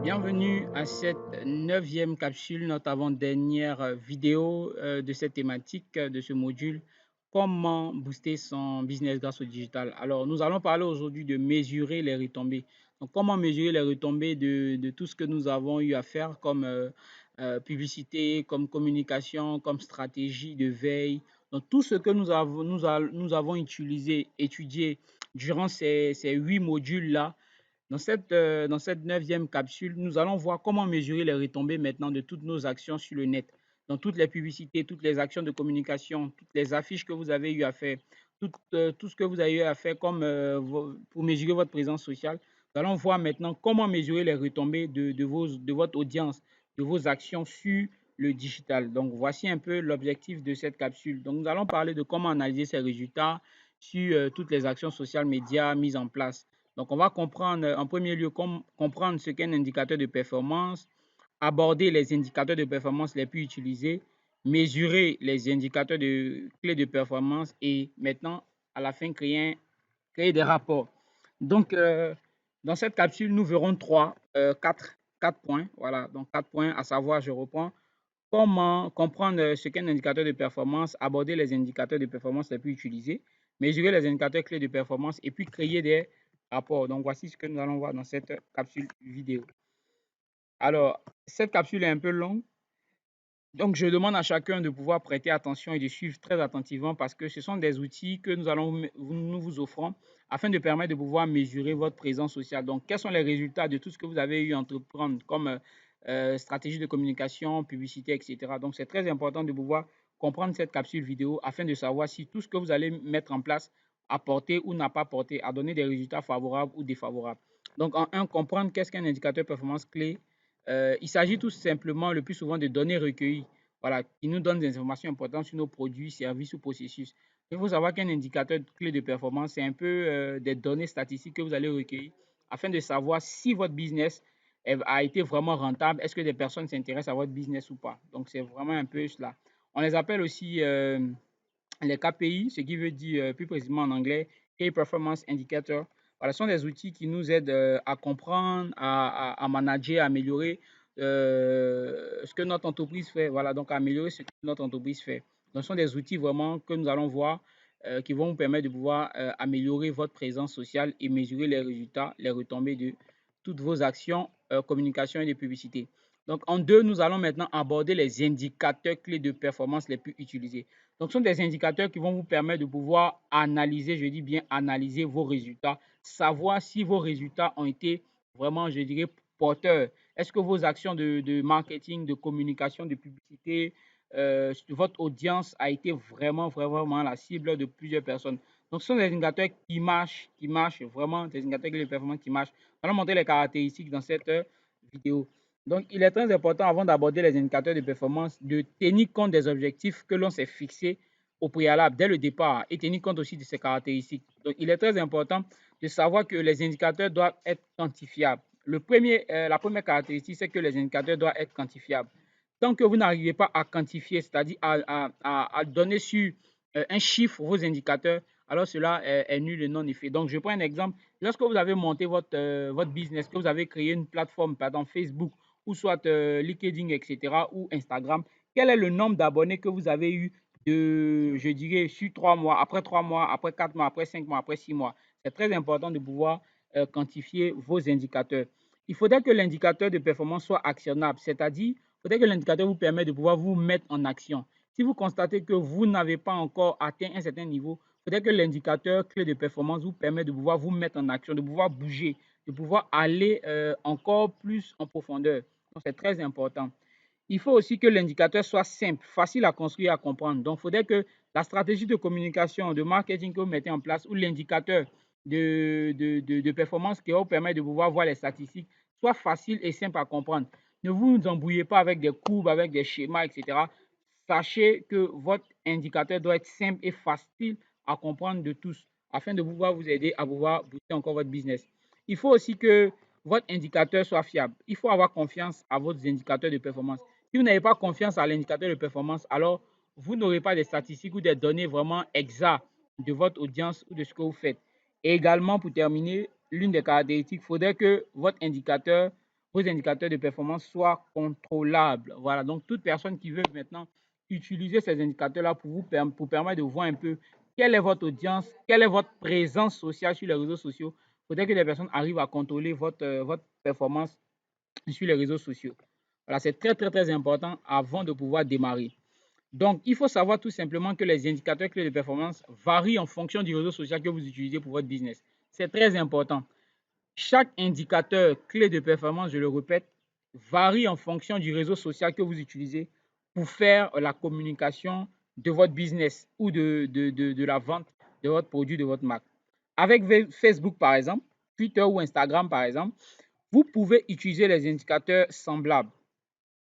Bienvenue à cette neuvième capsule, notre avant-dernière vidéo de cette thématique, de ce module, comment booster son business grâce au digital. Alors, nous allons parler aujourd'hui de mesurer les retombées. Donc, comment mesurer les retombées de tout ce que nous avons eu à faire comme publicité, comme communication, comme stratégie de veille. Donc, tout ce que nous avons utilisé, étudié durant ces 8 modules-là dans cette neuvième capsule, nous allons voir comment mesurer les retombées maintenant de toutes nos actions sur le net. Dans toutes les publicités, toutes les actions de communication, toutes les affiches que vous avez eu à faire, tout ce que vous avez eu à faire comme, pour mesurer votre présence sociale. Nous allons voir maintenant comment mesurer les retombées de votre audience, de vos actions sur le digital. Donc, voici un peu l'objectif de cette capsule. Donc, nous allons parler de comment analyser ces résultats sur toutes les actions sociales médias mises en place. Donc, on va comprendre en premier lieu comprendre ce qu'est un indicateur de performance, aborder les indicateurs de performance les plus utilisés, mesurer les indicateurs de clés de performance et maintenant, à la fin, créer des rapports. Donc, dans cette capsule, nous verrons quatre points. Voilà, donc 4 points, à savoir, je reprends, comment comprendre ce qu'est un indicateur de performance, aborder les indicateurs de performance les plus utilisés, mesurer les indicateurs clés de performance et puis créer des rapports. Donc, voici ce que nous allons voir dans cette capsule vidéo. Alors, cette capsule est un peu longue. Donc, je demande à chacun de pouvoir prêter attention et de suivre très attentivement parce que ce sont des outils que nous vous offrons afin de permettre de pouvoir mesurer votre présence sociale. Donc, quels sont les résultats de tout ce que vous avez eu à entreprendre comme stratégie de communication, publicité, etc. Donc, c'est très important de pouvoir comprendre cette capsule vidéo afin de savoir si tout ce que vous allez mettre en place a porté ou n'a pas porté, a donné des résultats favorables ou défavorables. Donc, en un, comprendre qu'est-ce qu'un indicateur performance clé. Il s'agit tout simplement le plus souvent de données recueillies, voilà, qui nous donnent des informations importantes sur nos produits, services ou processus. Il faut savoir qu'un indicateur clé de performance, c'est un peu des données statistiques que vous allez recueillir afin de savoir si votre business a été vraiment rentable, est-ce que des personnes s'intéressent à votre business ou pas. Donc, c'est vraiment un peu cela. On les appelle aussi les KPI, ce qui veut dire plus précisément en anglais, Key Performance Indicator. Voilà, ce sont des outils qui nous aident à comprendre, à manager, à améliorer ce que notre entreprise fait. Voilà, donc à améliorer ce que notre entreprise fait. Donc, ce sont des outils vraiment que nous allons voir qui vont vous permettre de pouvoir améliorer votre présence sociale et mesurer les résultats, les retombées de toutes vos actions, communication et de publicité. Donc, en deux, nous allons maintenant aborder les indicateurs clés de performance les plus utilisés. Donc, ce sont des indicateurs qui vont vous permettre de pouvoir analyser, je dis bien analyser vos résultats, savoir si vos résultats ont été vraiment, je dirais, porteurs. Est-ce que vos actions de marketing, de communication, de publicité, votre audience a été vraiment la cible de plusieurs personnes. Donc, ce sont des indicateurs qui marchent vraiment, des indicateurs de performance qui marchent. Nous allons montrer les caractéristiques dans cette vidéo. Donc, il est très important, avant d'aborder les indicateurs de performance, de tenir compte des objectifs que l'on s'est fixés au préalable, dès le départ, et tenir compte aussi de ces caractéristiques. Donc, il est très important de savoir que les indicateurs doivent être quantifiables. La première caractéristique, c'est que les indicateurs doivent être quantifiables. Tant que vous n'arrivez pas à quantifier, c'est-à-dire à donner sur un chiffre vos indicateurs, alors cela est nul et non effet. Donc, je prends un exemple. Lorsque vous avez monté votre business, que vous avez créé une plateforme, par exemple Facebook, ou soit LinkedIn, etc., ou Instagram, quel est le nombre d'abonnés que vous avez eu je dirais, sur 3 mois, après 4 mois, après 5 mois, après 6 mois. C'est très important de pouvoir quantifier vos indicateurs. Il faudrait que l'indicateur de performance soit actionnable, c'est-à-dire, il faudrait que l'indicateur vous permette de pouvoir vous mettre en action. Si vous constatez que vous n'avez pas encore atteint un certain niveau, il faudrait que l'indicateur clé de performance vous permette de pouvoir vous mettre en action, de pouvoir bouger, de pouvoir aller encore plus en profondeur. Donc, c'est très important. Il faut aussi que l'indicateur soit simple, facile à construire et à comprendre. Donc, il faudrait que la stratégie de communication, de marketing que vous mettez en place ou l'indicateur de performance qui va vous permettre de pouvoir voir les statistiques soit facile et simple à comprendre. Ne vous embrouillez pas avec des courbes, avec des schémas, etc. Sachez que votre indicateur doit être simple et facile à comprendre de tous afin de pouvoir vous aider à pouvoir booster encore votre business. Il faut aussi que votre indicateur soit fiable. Il faut avoir confiance à vos indicateurs de performance. Si vous n'avez pas confiance à l'indicateur de performance, alors vous n'aurez pas des statistiques ou des données vraiment exactes de votre audience ou de ce que vous faites. Et également, pour terminer, l'une des caractéristiques, il faudrait que votre indicateur vos indicateurs de performance soient contrôlables. Voilà, donc toute personne qui veut maintenant utiliser ces indicateurs-là pour vous pour permettre de voir un peu quelle est votre audience, quelle est votre présence sociale sur les réseaux sociaux. Il faudrait que les personnes arrivent à contrôler votre performance sur les réseaux sociaux. Voilà, c'est très, très, très important avant de pouvoir démarrer. Donc, il faut savoir tout simplement que les indicateurs clés de performance varient en fonction du réseau social que vous utilisez pour votre business. C'est très important. Chaque indicateur clé de performance, je le répète, varie en fonction du réseau social que vous utilisez pour faire la communication de votre business ou de la vente de votre produit, de votre marque. Avec Facebook, par exemple, Twitter ou Instagram, par exemple, vous pouvez utiliser les indicateurs semblables.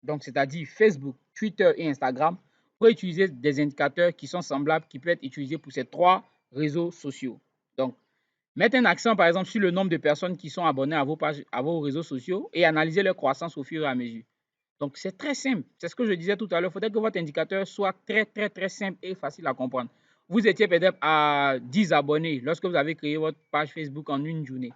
Donc, c'est-à-dire Facebook, Twitter et Instagram, pour utiliser des indicateurs qui sont semblables, qui peuvent être utilisés pour ces trois réseaux sociaux. Donc, mettez un accent, par exemple, sur le nombre de personnes qui sont abonnées à vos pages, à vos réseaux sociaux et analysez leur croissance au fur et à mesure. Donc, c'est très simple. C'est ce que je disais tout à l'heure. Il faudrait que votre indicateur soit très, très, très simple et facile à comprendre. Vous étiez peut-être à 10 abonnés lorsque vous avez créé votre page Facebook en une journée.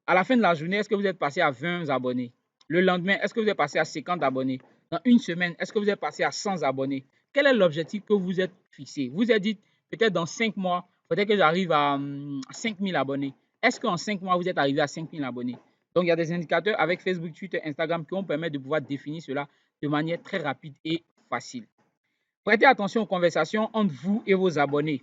À la fin de la journée, est-ce que vous êtes passé à 20 abonnés? Le lendemain, est-ce que vous êtes passé à 50 abonnés? Dans une semaine, est-ce que vous êtes passé à 100 abonnés? Quel est l'objectif que vous êtes fixé? Vous vous êtes dit, peut-être dans 5 mois, peut-être que j'arrive à 5 000 abonnés. Est-ce qu'en 5 mois, vous êtes arrivé à 5 000 abonnés? Donc, il y a des indicateurs avec Facebook, Twitter, Instagram qui vont permettre de pouvoir définir cela de manière très rapide et facile. Prêtez attention aux conversations entre vous et vos abonnés.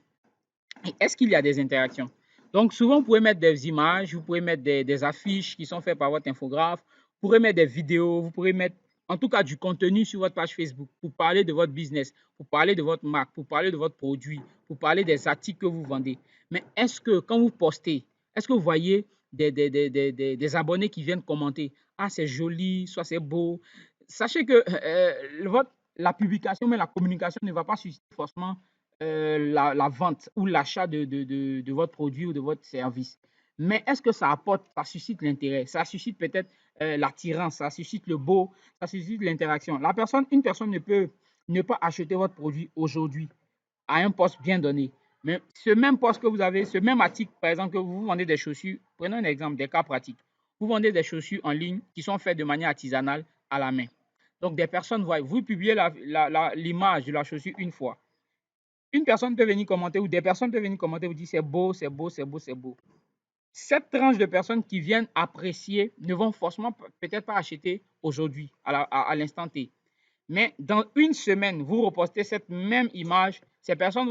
Est-ce qu'il y a des interactions? Donc, souvent, vous pouvez mettre des images, vous pouvez mettre des affiches qui sont faites par votre infographe, vous pourrez mettre des vidéos, vous pourrez mettre en tout cas du contenu sur votre page Facebook pour parler de votre business, pour parler de votre marque, pour parler de votre produit, pour parler des articles que vous vendez. Mais est-ce que quand vous postez, est-ce que vous voyez des abonnés qui viennent commenter? Ah, c'est joli, soit c'est beau. Sachez que la publication, mais la communication ne va pas susciter forcément la vente ou l'achat de votre produit ou de votre service. Mais est-ce que ça apporte, ça suscite l'intérêt, ça suscite peut-être l'attirance, ça suscite le beau, ça suscite l'interaction. Une personne ne peut ne pas acheter votre produit aujourd'hui à un poste bien donné. Mais ce même poste que vous avez, ce même article, par exemple, que vous vendez des chaussures, prenons un exemple, des cas pratiques. Vous vendez des chaussures en ligne qui sont faites de manière artisanale à la main. Donc, des personnes voient, vous publiez l'image de la chaussure une fois. Une personne peut venir commenter ou des personnes peuvent venir commenter, vous dire c'est beau, c'est beau, c'est beau, c'est beau. Cette tranche de personnes qui viennent apprécier ne vont forcément peut-être pas acheter aujourd'hui, à l'instant T. Mais dans une semaine, vous repostez cette même image, ces personnes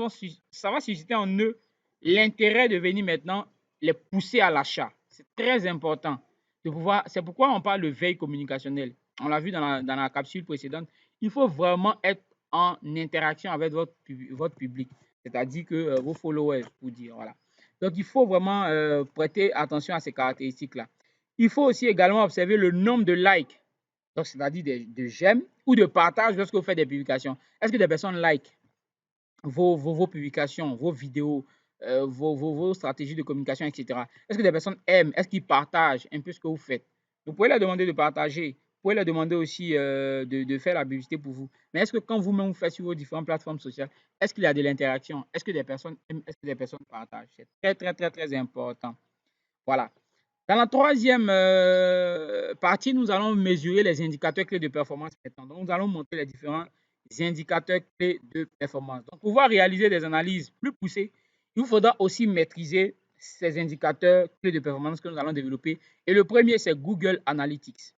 ça va susciter en eux l'intérêt de venir maintenant les pousser à l'achat. C'est très important de pouvoir. C'est pourquoi on parle de veille communicationnelle. On l'a vu dans la capsule précédente. Il faut vraiment être en interaction avec votre public, c'est-à-dire que vos followers, pour dire. Voilà. Donc, il faut vraiment prêter attention à ces caractéristiques-là. Il faut aussi également observer le nombre de likes, donc c'est-à-dire de j'aime ou de partage lorsque vous faites des publications. Est-ce que des personnes like vos publications, vos vidéos, vos stratégies de communication, etc. Est-ce que des personnes aiment, est-ce qu'ils partagent un peu ce que vous faites? Vous pouvez leur demander de partager, vous pouvez leur demander aussi de faire la publicité pour vous. Mais est-ce que quand vous-même vous faites sur vos différentes plateformes sociales, est-ce qu'il y a de l'interaction? Est-ce que des personnes aiment, est-ce que des personnes partagent? C'est très, très, très, très important. Voilà. Dans la troisième partie, nous allons mesurer les indicateurs clés de performance maintenant. Donc, nous allons montrer les différents indicateurs clés de performance. Donc, pour pouvoir réaliser des analyses plus poussées, il vous faudra aussi maîtriser ces indicateurs clés de performance que nous allons développer. Et le premier, c'est Google Analytics.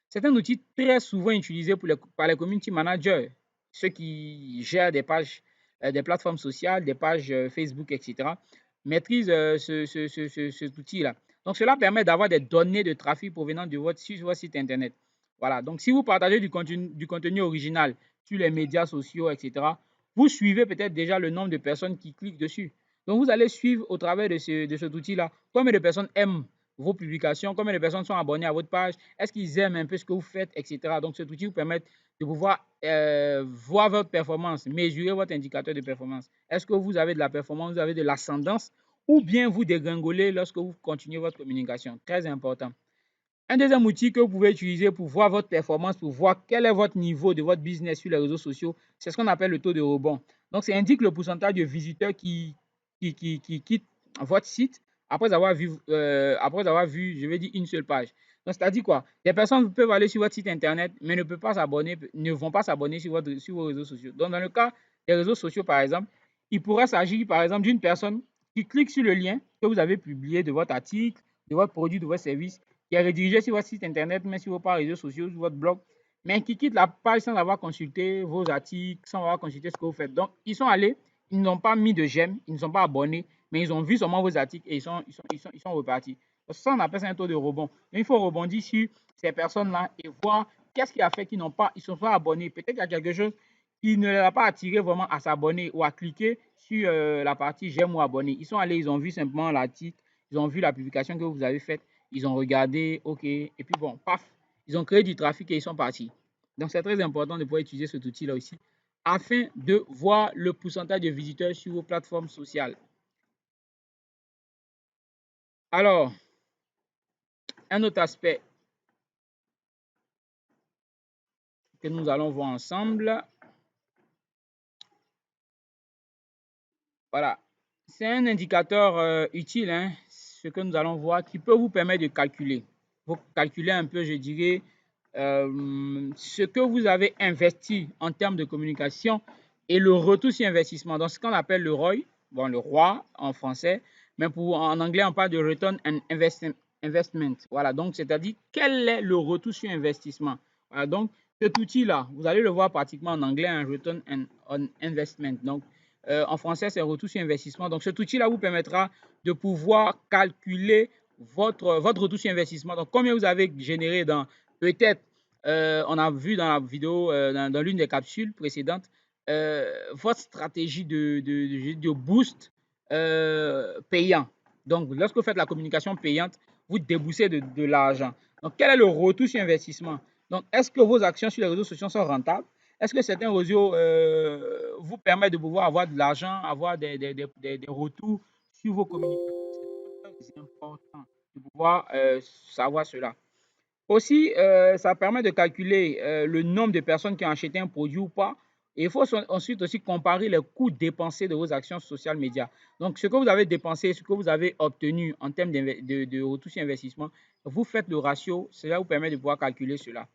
C'est un outil très souvent utilisé par les community managers, ceux qui gèrent des pages, des plateformes sociales, des pages Facebook, etc. Maîtrisent cet outil-là. Donc, cela permet d'avoir des données de trafic provenant de votre site Internet. Voilà. Donc, si vous partagez du contenu original sur les médias sociaux, etc., vous suivez peut-être déjà le nombre de personnes qui cliquent dessus. Donc, vous allez suivre au travers de cet outil-là combien de personnes aiment vos publications, combien de personnes sont abonnées à votre page, est-ce qu'ils aiment un peu ce que vous faites, etc. Donc, cet outil vous permet de pouvoir voir votre performance, mesurer votre indicateur de performance. Est-ce que vous avez de la performance, vous avez de l'ascendance ou bien vous dégringolez lorsque vous continuez votre communication. Très important. Un deuxième outil que vous pouvez utiliser pour voir votre performance, pour voir quel est votre niveau de votre business sur les réseaux sociaux, c'est ce qu'on appelle le taux de rebond. Donc, ça indique le pourcentage de visiteurs qui quittent votre site après avoir vu, je vais dire, une seule page. Donc, c'est-à-dire quoi? Des personnes peuvent aller sur votre site internet, mais ne peuvent pas s'abonner, ne vont pas s'abonner sur vos réseaux sociaux. Donc, dans le cas des réseaux sociaux, par exemple, il pourrait s'agir, par exemple, d'une personne qui clique sur le lien que vous avez publié de votre article, de votre produit, de votre service, qui est redirigé sur votre site internet, mais sur vos réseaux sociaux, sur votre blog, mais qui quitte la page sans avoir consulté vos articles, sans avoir consulté ce que vous faites. Donc, ils sont allés, ils n'ont pas mis de j'aime, ils ne sont pas abonnés, mais ils ont vu seulement vos articles et ils sont repartis. Ça, on appelle ça un taux de rebond. Mais il faut rebondir sur ces personnes-là et voir qu'est-ce qui a fait qu'ils ne sont pas abonnés. Peut-être qu'il y a quelque chose qui ne les a pas attirés vraiment à s'abonner ou à cliquer sur la partie j'aime ou abonner. Ils sont allés, ils ont vu simplement l'article, ils ont vu la publication que vous avez faite, ils ont regardé, ok, et puis bon, paf, ils ont créé du trafic et ils sont partis. Donc, c'est très important de pouvoir utiliser cet outil-là aussi afin de voir le pourcentage de visiteurs sur vos plateformes sociales. Alors, un autre aspect que nous allons voir ensemble, voilà, c'est un indicateur utile, hein, ce que nous allons voir, qui peut vous permettre de calculer. Vous calculez un peu, je dirais, ce que vous avez investi en termes de communication et le retour sur investissement. Donc, ce qu'on appelle le ROI, bon, le roi en français, mais en anglais, on parle de Return on Investment. Voilà, donc, c'est-à-dire, quel est le retour sur investissement? Voilà, donc, cet outil-là, vous allez le voir pratiquement en anglais, un Return on Investment. Donc, en français, c'est retour sur investissement. Donc, cet outil-là vous permettra de pouvoir calculer votre retour sur investissement. Donc, combien vous avez généré dans, peut-être, on a vu dans la vidéo, dans l'une des capsules précédentes, votre stratégie de boost payant. Donc, lorsque vous faites la communication payante, vous déboussez de l'argent. Donc, quel est le retour sur investissement? Donc, est-ce que vos actions sur les réseaux sociaux sont rentables? Est-ce que certains réseaux vous permettent de pouvoir avoir de l'argent, avoir des retours sur vos communications? C'est très important de pouvoir savoir cela. Aussi, ça permet de calculer le nombre de personnes qui ont acheté un produit ou pas. Et il faut ensuite aussi comparer les coûts dépensés de vos actions social médias. Donc, ce que vous avez dépensé, ce que vous avez obtenu en termes de retour sur investissement, vous faites le ratio. Cela vous permet de pouvoir calculer cela.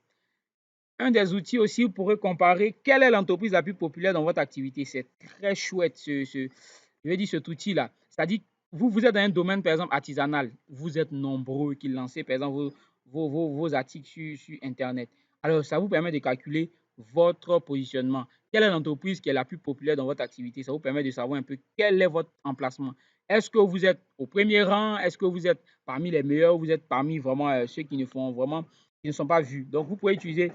Un des outils aussi, vous pourrez comparer quelle est l'entreprise la plus populaire dans votre activité. C'est très chouette, je vais dire cet outil-là. C'est-à-dire, vous êtes dans un domaine, par exemple, artisanal. Vous êtes nombreux qui lancez, par exemple, vos articles sur Internet. Alors, ça vous permet de calculer votre positionnement. Quelle est l'entreprise qui est la plus populaire dans votre activité? Ça vous permet de savoir un peu quel est votre emplacement. Est-ce que vous êtes au premier rang? Est-ce que vous êtes parmi les meilleurs? Vous êtes parmi vraiment ceux qui ne sont pas vus. Donc, vous pouvez utiliser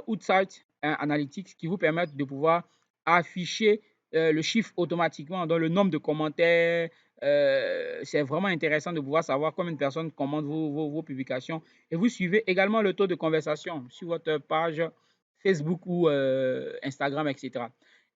Outsite Analytics qui vous permettent de pouvoir afficher le chiffre automatiquement, dans le nombre de commentaires. C'est vraiment intéressant de pouvoir savoir combien de personnes commentent vos publications. Et vous suivez également le taux de conversation sur votre page Facebook ou Instagram, etc.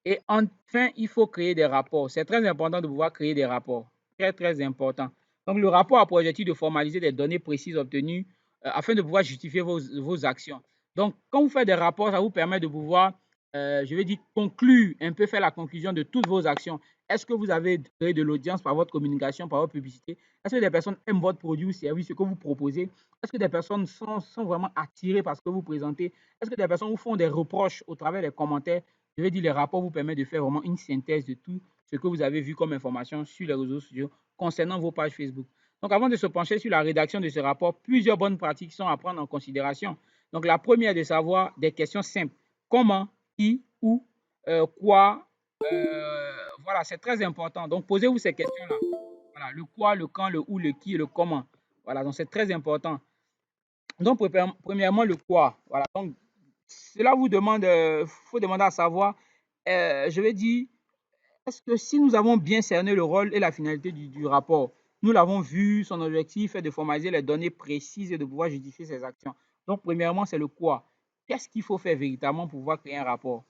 Et enfin, il faut créer des rapports. C'est très important de pouvoir créer des rapports. Très, très important. Donc, le rapport a pour objectif de formaliser des données précises obtenues afin de pouvoir justifier vos actions. Donc, quand vous faites des rapports, ça vous permet de pouvoir, je vais dire, conclure, un peu faire la conclusion de toutes vos actions. Est-ce que vous avez créé de l'audience par votre communication, par votre publicité? Est-ce que des personnes aiment votre produit ou service, ce que vous proposez? Est-ce que des personnes sont vraiment attirées par ce que vous présentez? Est-ce que des personnes vous font des reproches au travers des commentaires? Je vais dire, les rapports vous permettent de faire vraiment une synthèse de tout ce que vous avez vu comme information sur les réseaux sociaux concernant vos pages Facebook. Donc, avant de se pencher sur la rédaction de ce rapport, plusieurs bonnes pratiques sont à prendre en considération. Donc, la première est de savoir des questions simples. Comment, qui, où, quoi. Voilà, c'est très important. Donc, posez-vous ces questions-là. Voilà, le quoi, le quand, le où, le qui et le comment. Voilà, donc c'est très important. Donc, premièrement, le quoi. Voilà, donc, cela vous demande, faut demander à savoir, je vais dire, est-ce que si nous avons bien cerné le rôle et la finalité du rapport, nous l'avons vu, son objectif est de formaliser les données précises et de pouvoir justifier ses actions. Donc, premièrement, c'est le quoi. Qu'est-ce qu'il faut faire véritablement pour pouvoir créer un rapport?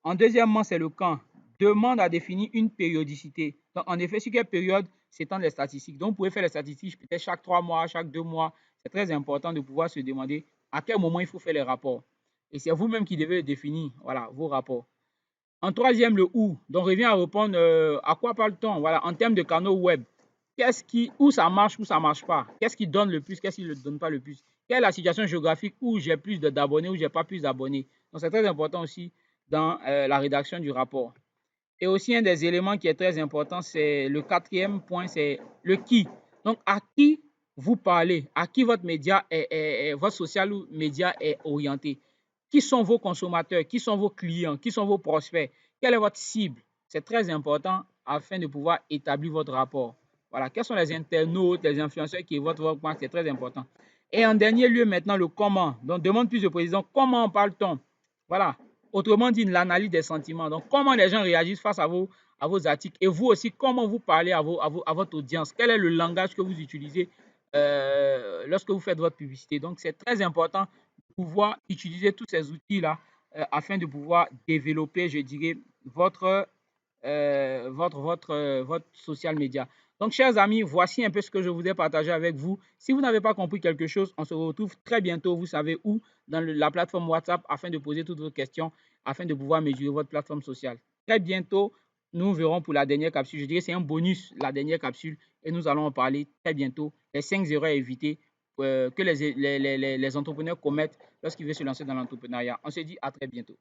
En deuxièmement, c'est le quand. Demande à définir une périodicité. Donc, en effet, sur quelle période s'étendent les statistiques? Donc, vous pouvez faire les statistiques peut-être chaque 3 mois, chaque 2 mois. C'est très important de pouvoir se demander à quel moment il faut faire les rapports. Et c'est vous-même qui devez définir, voilà, vos rapports. En troisième, le où. Donc, revient à répondre à quoi parle-t-on? Voilà, en termes de canaux web. Où ça marche pas? Qu'est-ce qui donne le plus? Qu'est-ce qui ne donne pas le plus? quelle est la situation géographique où j'ai plus d'abonnés, où j'ai pas plus d'abonnés. Donc, c'est très important aussi dans la rédaction du rapport. Et aussi, un des éléments qui est très important, c'est le quatrième point, c'est le qui. Donc, à qui vous parlez, à qui votre média votre social média est orienté. Qui sont vos consommateurs, qui sont vos clients, qui sont vos prospects, quelle est votre cible. C'est très important afin de pouvoir établir votre rapport. Voilà, quels sont les internautes, les influenceurs qui votent votre marque, c'est très important. Et en dernier lieu, maintenant, le comment. Donc, demande plus de précision. Comment en parle-t-on? Voilà. Autrement dit, l'analyse des sentiments. Donc, comment les gens réagissent face à vos articles et vous aussi, comment vous parlez à votre audience. Quel est le langage que vous utilisez lorsque vous faites votre publicité. Donc, c'est très important de pouvoir utiliser tous ces outils-là afin de pouvoir développer, je dirais, votre social media. Donc, chers amis, voici un peu ce que je voulais partager avec vous. Si vous n'avez pas compris quelque chose, on se retrouve très bientôt, vous savez où, dans la plateforme WhatsApp, afin de poser toutes vos questions, afin de pouvoir mesurer votre plateforme sociale. Très bientôt, nous verrons pour la dernière capsule. Je dirais que c'est un bonus, la dernière capsule, et nous allons en parler très bientôt. Les 5 erreurs à éviter que les entrepreneurs commettent lorsqu'ils veulent se lancer dans l'entrepreneuriat. On se dit à très bientôt.